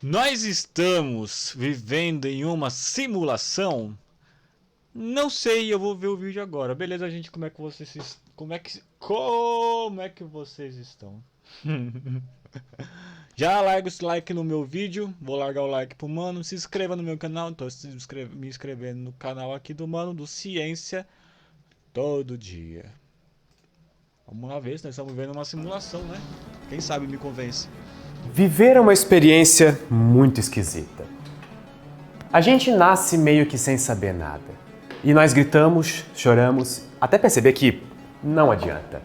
Nós estamos vivendo em uma simulação? Não sei, eu vou ver o vídeo agora. Beleza, gente, como é que vocês estão? Já larga o like no meu vídeo, vou largar o like pro mano, se inscreva no meu canal, tô me inscrevendo no canal aqui do mano do Ciência todo dia. Vamos lá ver se nós estamos vivendo uma simulação, né? Quem sabe me convence. Viver é uma experiência muito esquisita. A gente nasce meio que sem saber nada. E nós gritamos, choramos, até perceber que não adianta.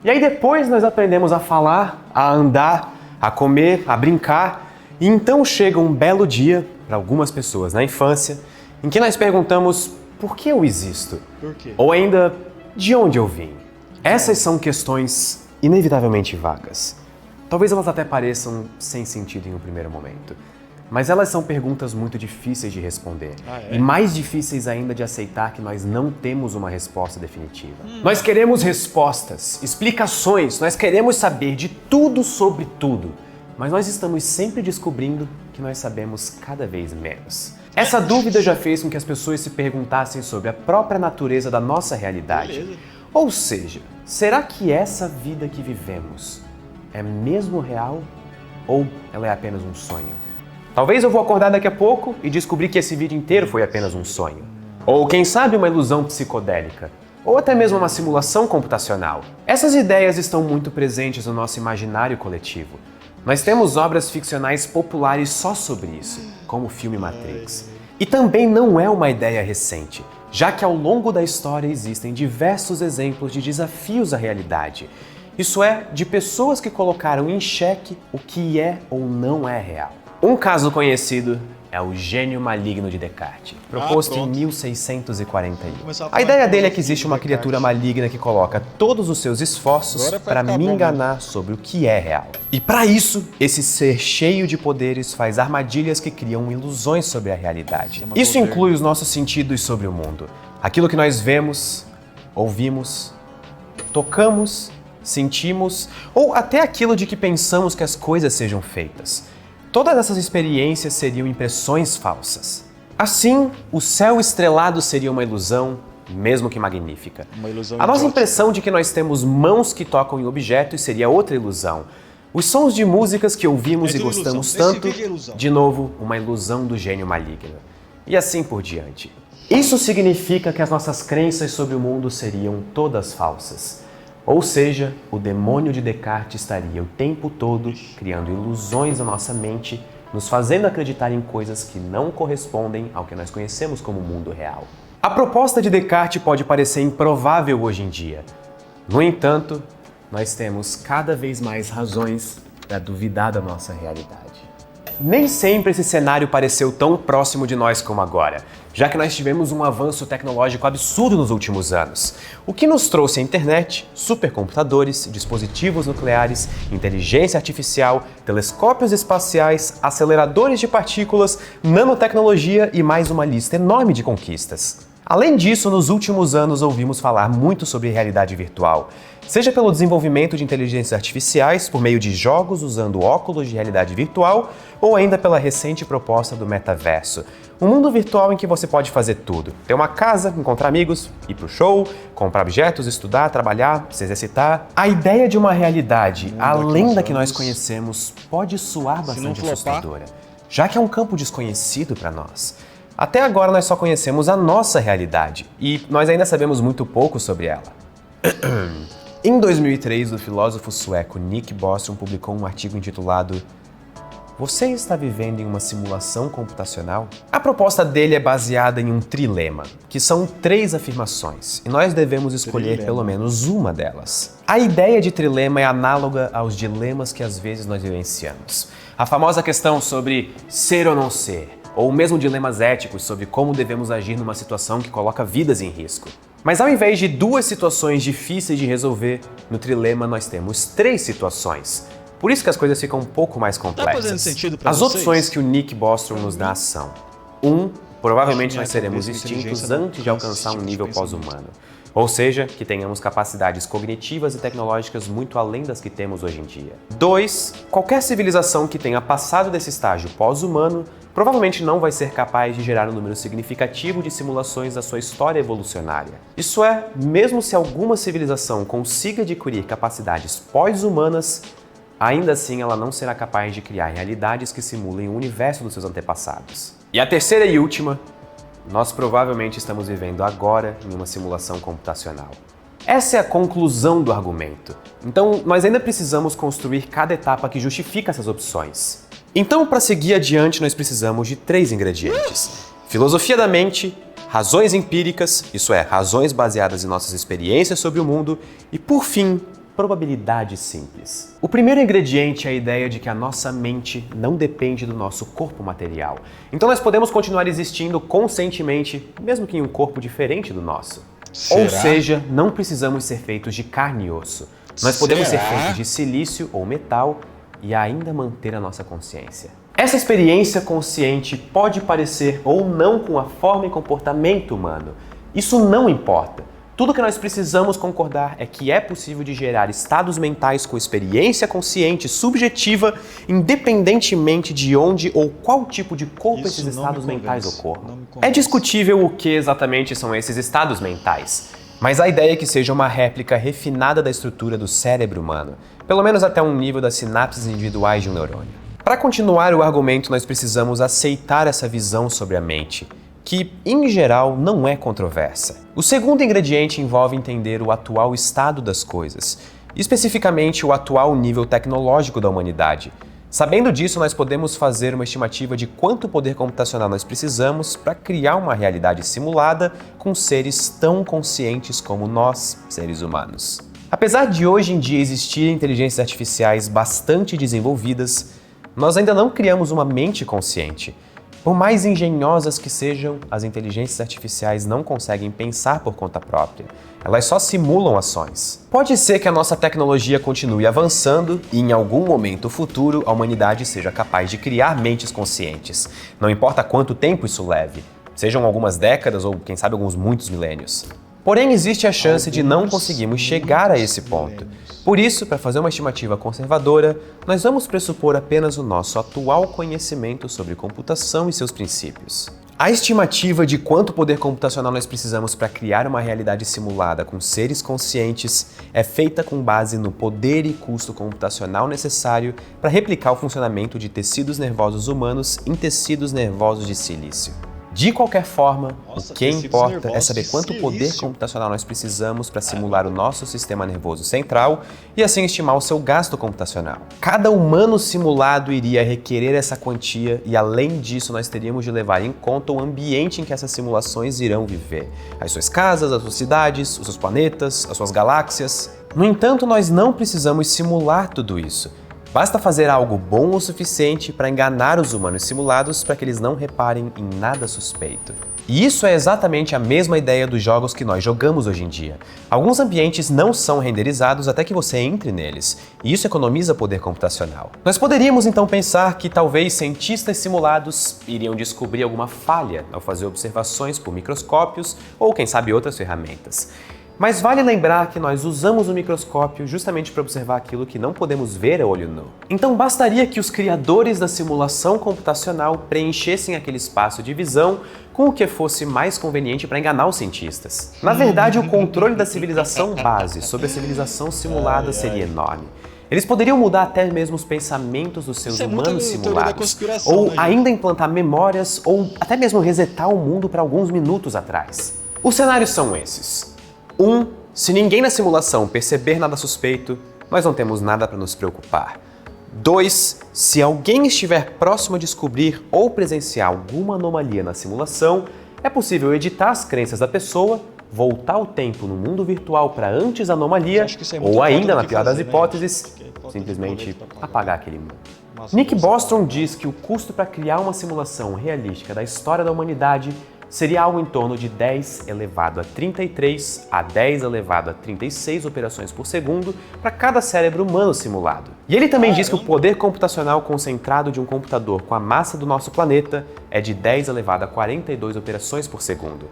E aí depois nós aprendemos a falar, a andar, a comer, a brincar. E então chega um belo dia, para algumas pessoas na infância, em que nós perguntamos por que eu existo? Por quê? Ou ainda, de onde eu vim? Essas são questões inevitavelmente vagas. Talvez elas até pareçam sem sentido em um primeiro momento. Mas elas são perguntas muito difíceis de responder. E mais difíceis ainda de aceitar que nós não temos uma resposta definitiva. Nós queremos respostas, explicações, nós queremos saber de tudo sobre tudo. Mas nós estamos sempre descobrindo que nós sabemos cada vez menos. Essa dúvida já fez com que as pessoas se perguntassem sobre a própria natureza da nossa realidade. Beleza. Ou seja, será que essa vida que vivemos é mesmo real ou ela é apenas um sonho? Talvez eu vou acordar daqui a pouco e descobrir que esse vídeo inteiro foi apenas um sonho. Ou quem sabe uma ilusão psicodélica. Ou até mesmo uma simulação computacional. Essas ideias estão muito presentes no nosso imaginário coletivo. Nós temos obras ficcionais populares só sobre isso, como o filme Matrix. E também não é uma ideia recente, já que ao longo da história existem diversos exemplos de desafios à realidade. Isso é, de pessoas que colocaram em xeque o que é ou não é real. Um caso conhecido é o gênio maligno de Descartes, proposto em 1641. A ideia dele é que existe uma criatura maligna que coloca todos os seus esforços para me enganar sobre o que é real. E para isso, esse ser cheio de poderes faz armadilhas que criam ilusões sobre a realidade. Isso inclui os nossos sentidos sobre o mundo. Aquilo que nós vemos, ouvimos, tocamos, sentimos ou até aquilo de que pensamos que as coisas sejam feitas. Todas essas experiências seriam impressões falsas. Assim, o céu estrelado seria uma ilusão, mesmo que magnífica. Uma ilusão A nossa idiota. impressão de que nós temos mãos que tocam em objetos seria outra ilusão. Os sons de músicas que ouvimos É e tudo gostamos ilusão. Esse tanto, vídeo é ilusão. de novo, uma ilusão do gênio maligno. E assim por diante. Isso significa que as nossas crenças sobre o mundo seriam todas falsas. Ou seja, o demônio de Descartes estaria o tempo todo criando ilusões na nossa mente, nos fazendo acreditar em coisas que não correspondem ao que nós conhecemos como mundo real. A proposta de Descartes pode parecer improvável hoje em dia. No entanto, nós temos cada vez mais razões para duvidar da nossa realidade. Nem sempre esse cenário pareceu tão próximo de nós como agora, já que nós tivemos um avanço tecnológico absurdo nos últimos anos, o que nos trouxe a internet, supercomputadores, dispositivos nucleares, inteligência artificial, telescópios espaciais, aceleradores de partículas, nanotecnologia e mais uma lista enorme de conquistas. Além disso, nos últimos anos ouvimos falar muito sobre realidade virtual, seja pelo desenvolvimento de inteligências artificiais por meio de jogos usando óculos de realidade virtual, ou ainda pela recente proposta do metaverso, um mundo virtual em que você pode fazer tudo. Ter uma casa, encontrar amigos, ir pro show, comprar objetos, estudar, trabalhar, se exercitar. A ideia de uma realidade além da que nós conhecemos pode soar bastante assustadora, já que é um campo desconhecido para nós. Até agora nós só conhecemos a nossa realidade e nós ainda sabemos muito pouco sobre ela. Em 2003, o filósofo sueco Nick Bostrom publicou um artigo intitulado "Você está vivendo em uma simulação computacional?". A proposta dele é baseada em um trilema, que são 3 afirmações, e nós devemos escolher pelo menos uma delas. A ideia de trilema é análoga aos dilemas que às vezes nós vivenciamos. A famosa questão sobre ser ou não ser, ou mesmo dilemas éticos sobre como devemos agir numa situação que coloca vidas em risco. Mas ao invés de 2 situações difíceis de resolver, no trilema nós temos 3 situações. Por isso que as coisas ficam um pouco mais complexas. Tá fazendo sentido pra As vocês? opções que o Nick Bostrom nos dá são: 1. Provavelmente nós seremos extintos antes de alcançar um nível pós-humano. Ou seja, que tenhamos capacidades cognitivas e tecnológicas muito além das que temos hoje em dia. 2. Qualquer civilização que tenha passado desse estágio pós-humano provavelmente não vai ser capaz de gerar um número significativo de simulações da sua história evolucionária. Isso é, mesmo se alguma civilização consiga adquirir capacidades pós-humanas, ainda assim ela não será capaz de criar realidades que simulem o universo dos seus antepassados. E a terceira e última, nós provavelmente estamos vivendo agora em uma simulação computacional. Essa é a conclusão do argumento. Então, nós ainda precisamos construir cada etapa que justifica essas opções. Então, para seguir adiante, nós precisamos de 3 ingredientes: filosofia da mente, razões empíricas, isso é, razões baseadas em nossas experiências sobre o mundo, e, por fim, probabilidade simples. O primeiro ingrediente é a ideia de que a nossa mente não depende do nosso corpo material. Então nós podemos continuar existindo conscientemente, mesmo que em um corpo diferente do nosso. Será? Ou seja, não precisamos ser feitos de carne e osso. Nós podemos ser feitos de silício ou metal e ainda manter a nossa consciência. Essa experiência consciente pode parecer ou não com a forma e comportamento humano. Isso não importa. Tudo que nós precisamos concordar é que é possível de gerar estados mentais com experiência consciente subjetiva, independentemente de onde ou qual tipo de corpo esses estados mentais ocorram. É discutível o que exatamente são esses estados mentais, mas a ideia é que seja uma réplica refinada da estrutura do cérebro humano, pelo menos até um nível das sinapses individuais de um neurônio. Para continuar o argumento, nós precisamos aceitar essa visão sobre a mente, que, em geral, não é controversa. O segundo ingrediente envolve entender o atual estado das coisas, especificamente o atual nível tecnológico da humanidade. Sabendo disso, nós podemos fazer uma estimativa de quanto poder computacional nós precisamos para criar uma realidade simulada com seres tão conscientes como nós, seres humanos. Apesar de hoje em dia existirem inteligências artificiais bastante desenvolvidas, nós ainda não criamos uma mente consciente. Por mais engenhosas que sejam, as inteligências artificiais não conseguem pensar por conta própria. Elas só simulam ações. Pode ser que a nossa tecnologia continue avançando e em algum momento futuro a humanidade seja capaz de criar mentes conscientes. Não importa quanto tempo isso leve, sejam algumas décadas ou quem sabe alguns muitos milênios. Porém, existe a chance de não conseguirmos chegar a esse ponto. Por isso, para fazer uma estimativa conservadora, nós vamos pressupor apenas o nosso atual conhecimento sobre computação e seus princípios. A estimativa de quanto poder computacional nós precisamos para criar uma realidade simulada com seres conscientes é feita com base no poder e custo computacional necessário para replicar o funcionamento de tecidos nervosos humanos em tecidos nervosos de silício. De qualquer forma, o que importa é saber quanto poder computacional nós precisamos para simular o nosso sistema nervoso central e assim estimar o seu gasto computacional. Cada humano simulado iria requerer essa quantia e, além disso, nós teríamos de levar em conta o ambiente em que essas simulações irão viver. As suas casas, as suas cidades, os seus planetas, as suas galáxias. No entanto, nós não precisamos simular tudo isso. Basta fazer algo bom o suficiente para enganar os humanos simulados para que eles não reparem em nada suspeito. E isso é exatamente a mesma ideia dos jogos que nós jogamos hoje em dia. Alguns ambientes não são renderizados até que você entre neles, e isso economiza poder computacional. Nós poderíamos então pensar que talvez cientistas simulados iriam descobrir alguma falha ao fazer observações por microscópios ou quem sabe outras ferramentas. Mas vale lembrar que nós usamos o microscópio justamente para observar aquilo que não podemos ver a olho nu. Então bastaria que os criadores da simulação computacional preenchessem aquele espaço de visão com o que fosse mais conveniente para enganar os cientistas. Na verdade, o controle da civilização base sobre a civilização simulada seria enorme. Eles poderiam mudar até mesmo os pensamentos dos seus humanos simulados, ou ainda implantar memórias, ou até mesmo resetar o mundo para alguns minutos atrás. Os cenários são esses. 1. Se ninguém na simulação perceber nada suspeito, nós não temos nada para nos preocupar. 2. Se alguém estiver próximo a descobrir ou presenciar alguma anomalia na simulação, é possível editar as crenças da pessoa, voltar o tempo no mundo virtual para antes da anomalia, ou ainda, na pior das hipóteses, simplesmente apagar aquele mundo. Nick Bostrom diz que o custo para criar uma simulação realística da história da humanidade seria algo em torno de 10 elevado a 33 a 10 elevado a 36 operações por segundo para cada cérebro humano simulado. E ele também diz que o poder computacional concentrado de um computador com a massa do nosso planeta é de 10 elevado a 42 operações por segundo.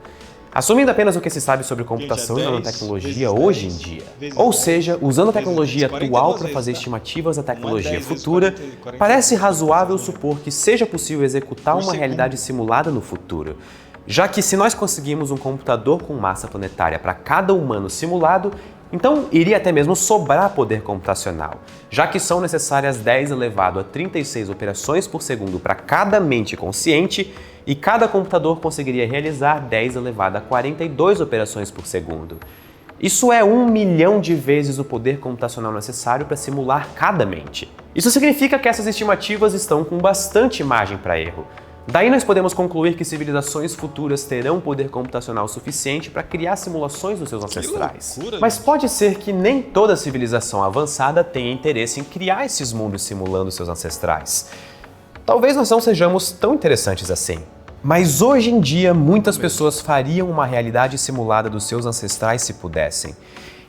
Assumindo apenas o que se sabe sobre computação e nanotecnologia hoje em dia. Ou seja, usando a tecnologia atual para fazer estimativas da tecnologia futura, parece razoável supor que seja possível executar uma realidade simulada no futuro. Já que se nós conseguimos um computador com massa planetária para cada humano simulado, então iria até mesmo sobrar poder computacional, já que são necessárias 10 elevado a 36 operações por segundo para cada mente consciente e cada computador conseguiria realizar 10 elevado a 42 operações por segundo. Isso é 1 milhão de vezes o poder computacional necessário para simular cada mente. Isso significa que essas estimativas estão com bastante margem para erro. Daí nós podemos concluir que civilizações futuras terão poder computacional suficiente para criar simulações dos seus ancestrais. Loucura, Mas gente. pode ser que nem toda civilização avançada tenha interesse em criar esses mundos simulando seus ancestrais. Talvez nós não sejamos tão interessantes assim. Mas hoje em dia, muitas pessoas fariam uma realidade simulada dos seus ancestrais se pudessem.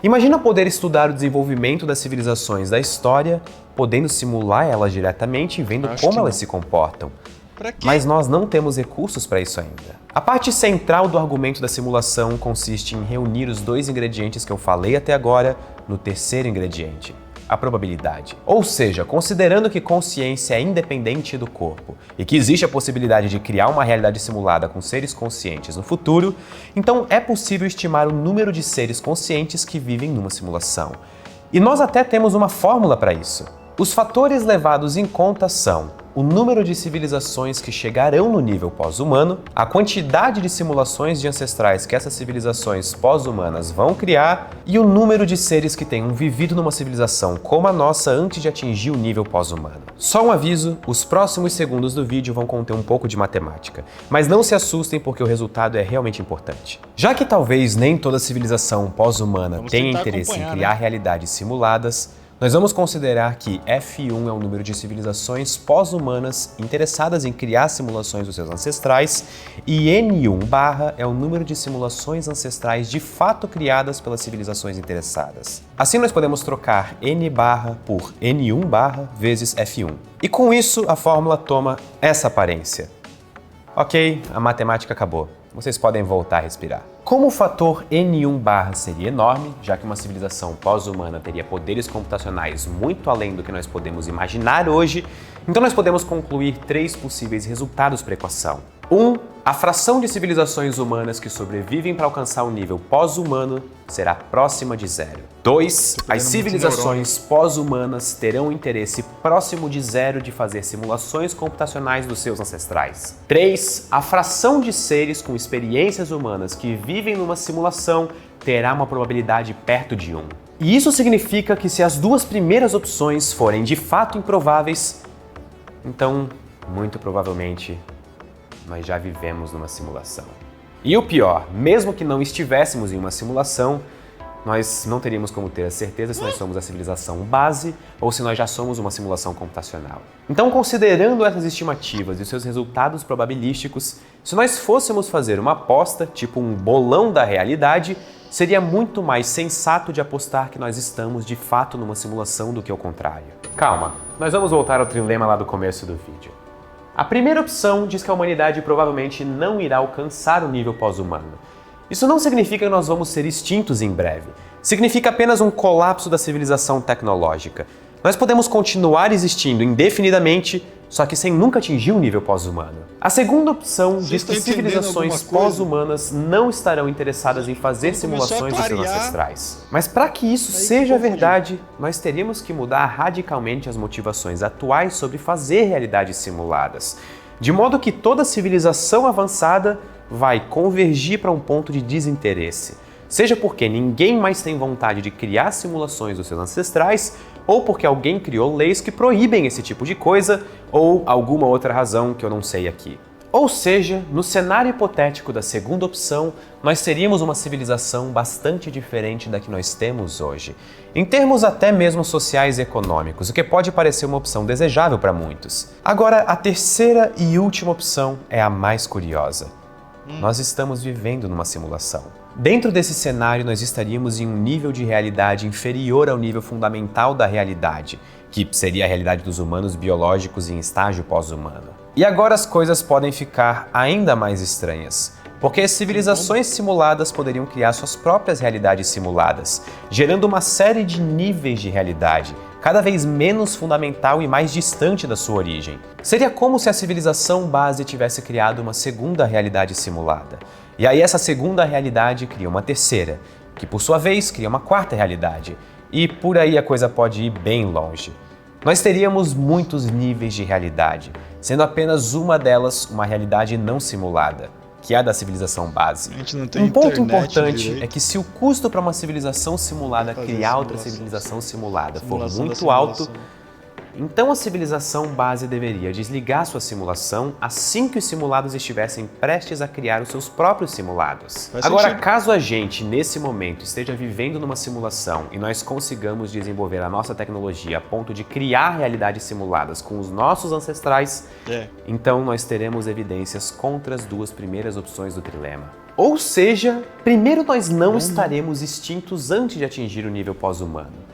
Imagina poder estudar o desenvolvimento das civilizações da história, podendo simular elas diretamente e vendo como elas se comportam. Pra quê? Mas nós não temos recursos para isso ainda. A parte central do argumento da simulação consiste em reunir os dois ingredientes que eu falei até agora no terceiro ingrediente, a probabilidade. Ou seja, considerando que consciência é independente do corpo e que existe a possibilidade de criar uma realidade simulada com seres conscientes no futuro, então é possível estimar o número de seres conscientes que vivem numa simulação. E nós até temos uma fórmula para isso. Os fatores levados em conta são o número de civilizações que chegarão no nível pós-humano, a quantidade de simulações de ancestrais que essas civilizações pós-humanas vão criar e o número de seres que tenham vivido numa civilização como a nossa antes de atingir o nível pós-humano. Só um aviso, os próximos segundos do vídeo vão conter um pouco de matemática, mas não se assustem porque o resultado é realmente importante. Já que talvez nem toda civilização pós-humana tenha interesse em criar realidades simuladas, nós vamos considerar que F1 é o número de civilizações pós-humanas interessadas em criar simulações dos seus ancestrais e N1 é o número de simulações ancestrais de fato criadas pelas civilizações interessadas. Assim nós podemos trocar N por N1 vezes F1. E com isso a fórmula toma essa aparência. Ok, a matemática acabou. Vocês podem voltar a respirar. Como o fator N1 seria enorme, já que uma civilização pós-humana teria poderes computacionais muito além do que nós podemos imaginar hoje, então nós podemos concluir 3 possíveis resultados para a equação. 1. A fração de civilizações humanas que sobrevivem para alcançar o nível pós-humano será próxima de 0. 2. As civilizações pós-humanas terão interesse próximo de 0 de fazer simulações computacionais dos seus ancestrais. 3. A fração de seres com experiências humanas que vivem numa simulação terá uma probabilidade perto de 1. E isso significa que se as duas primeiras opções forem de fato improváveis, então, muito provavelmente, nós já vivemos numa simulação. E o pior, mesmo que não estivéssemos em uma simulação, nós não teríamos como ter a certeza se nós somos a civilização base ou se nós já somos uma simulação computacional. Então, considerando essas estimativas e seus resultados probabilísticos, se nós fôssemos fazer uma aposta, tipo um bolão da realidade, seria muito mais sensato de apostar que nós estamos de fato numa simulação do que o contrário. Calma, nós vamos voltar ao trilema lá do começo do vídeo. A primeira opção diz que a humanidade provavelmente não irá alcançar o nível pós-humano. Isso não significa que nós vamos ser extintos em breve. Significa apenas um colapso da civilização tecnológica. Nós podemos continuar existindo indefinidamente, só que sem nunca atingir o nível pós-humano. A segunda opção diz que civilizações pós-humanas não estarão interessadas em fazer simulações dos seus ancestrais. Mas para que isso seja verdade, nós teríamos que mudar radicalmente as motivações atuais sobre fazer realidades simuladas, de modo que toda civilização avançada vai convergir para um ponto de desinteresse, seja porque ninguém mais tem vontade de criar simulações dos seus ancestrais, ou porque alguém criou leis que proíbem esse tipo de coisa, ou alguma outra razão que eu não sei aqui. Ou seja, no cenário hipotético da segunda opção, nós teríamos uma civilização bastante diferente da que nós temos hoje, em termos até mesmo sociais e econômicos, o que pode parecer uma opção desejável para muitos. Agora, a terceira e última opção é a mais curiosa. Nós estamos vivendo numa simulação. Dentro desse cenário, nós estaríamos em um nível de realidade inferior ao nível fundamental da realidade, que seria a realidade dos humanos biológicos em estágio pós-humano. E agora as coisas podem ficar ainda mais estranhas, porque as civilizações simuladas poderiam criar suas próprias realidades simuladas, gerando uma série de níveis de realidade, cada vez menos fundamental e mais distante da sua origem. Seria como se a civilização base tivesse criado uma segunda realidade simulada. E aí essa segunda realidade cria uma terceira, que por sua vez cria uma quarta realidade. E por aí a coisa pode ir bem longe. Nós teríamos muitos níveis de realidade, sendo apenas uma delas uma realidade não simulada, que é a da civilização base. A gente não tem Um ponto internet importante direito. é que se o custo para uma civilização simulada Fazer criar outra simulações. civilização simulada for Simulação da muito alto, simulação. então a civilização base deveria desligar sua simulação assim que os simulados estivessem prestes a criar os seus próprios simulados. Faz Agora, sentido. caso a gente, nesse momento, esteja vivendo numa simulação e nós consigamos desenvolver a nossa tecnologia a ponto de criar realidades simuladas com os nossos ancestrais, então nós teremos evidências contra as duas primeiras opções do trilema. Ou seja, primeiro nós não estaremos extintos antes de atingir o nível pós-humano.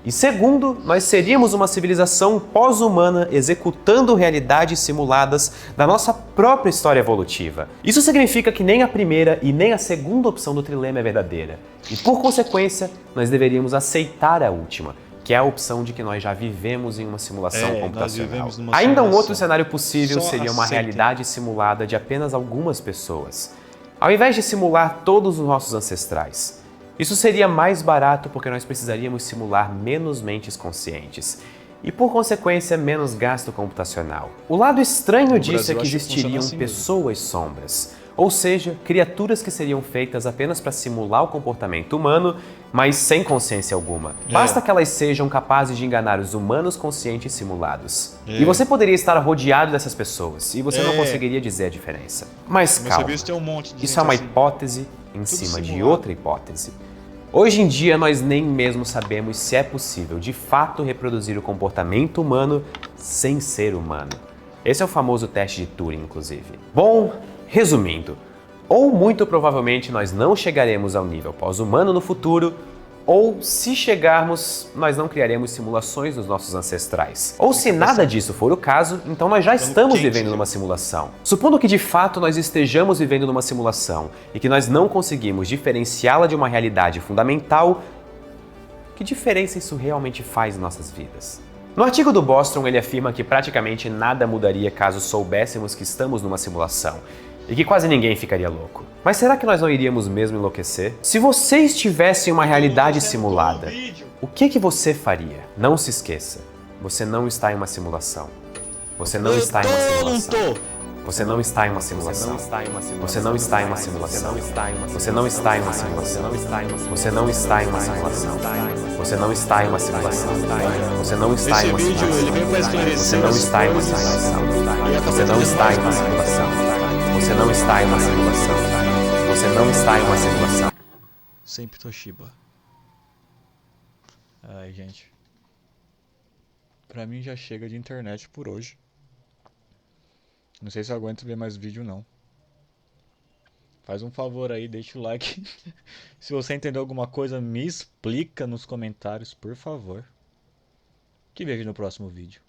E segundo, nós seríamos uma civilização pós-humana executando realidades simuladas da nossa própria história evolutiva. Isso significa que nem a primeira e nem a segunda opção do trilema é verdadeira. E por consequência, nós deveríamos aceitar a última, que é a opção de que nós já vivemos em uma simulação Nós computacional. vivemos numa Ainda um simulação. outro cenário possível Só seria uma aceitem. realidade simulada de apenas algumas pessoas, ao invés de simular todos os nossos ancestrais. Isso seria mais barato porque nós precisaríamos simular menos mentes conscientes e, por consequência, menos gasto computacional. O lado estranho disso é que Brasil, acho que funciona existiriam assim mesmo. pessoas sombras, ou seja, criaturas que seriam feitas apenas para simular o comportamento humano, mas sem consciência alguma. Basta que elas sejam capazes de enganar os humanos conscientes simulados. E você poderia estar rodeado dessas pessoas e você não conseguiria dizer a diferença. Mas Você calma, viu, tem um monte de isso é uma gente assim. hipótese em cima de simulado. outra hipótese. Hoje em dia, nós nem mesmo sabemos se é possível, de fato, reproduzir o comportamento humano sem ser humano. Esse é o famoso teste de Turing, inclusive. Bom, resumindo, ou muito provavelmente nós não chegaremos ao nível pós-humano no futuro, ou se chegarmos, nós não criaremos simulações dos nossos ancestrais. Ou se nada disso for o caso, então nós já estamos quente, vivendo já. numa simulação. Supondo que de fato nós estejamos vivendo numa simulação e que nós não conseguimos diferenciá-la de uma realidade fundamental, que diferença isso realmente faz em nossas vidas? No artigo do Bostrom, ele afirma que praticamente nada mudaria caso soubéssemos que estamos numa simulação e que quase ninguém ficaria louco. Mas será que nós não iríamos mesmo enlouquecer? Se você estivesse em uma realidade simulada, o que você faria? Não se esqueça, você não está em uma simulação. Você não está em uma simulação. Você não está em uma simulação. Você não está em uma simulação. Você não está em uma simulação. Você não está em uma simulação. Você não está em uma simulação. Você não está em uma Esse vídeo, ele veio pra simulação. esclarecer Você não as está em uma coisas. simulação. E acabou Você não trazendo está em mais uma coisa. simulação. Você não está em uma simulação. Você não está em uma simulação. Sempre Toshiba. Ai, gente. Pra mim já chega de internet por hoje. Não sei se eu aguento ver mais vídeo, não. Faz um favor aí, deixa o like. Se você entendeu alguma coisa, me explica nos comentários, por favor. Te vejo no próximo vídeo.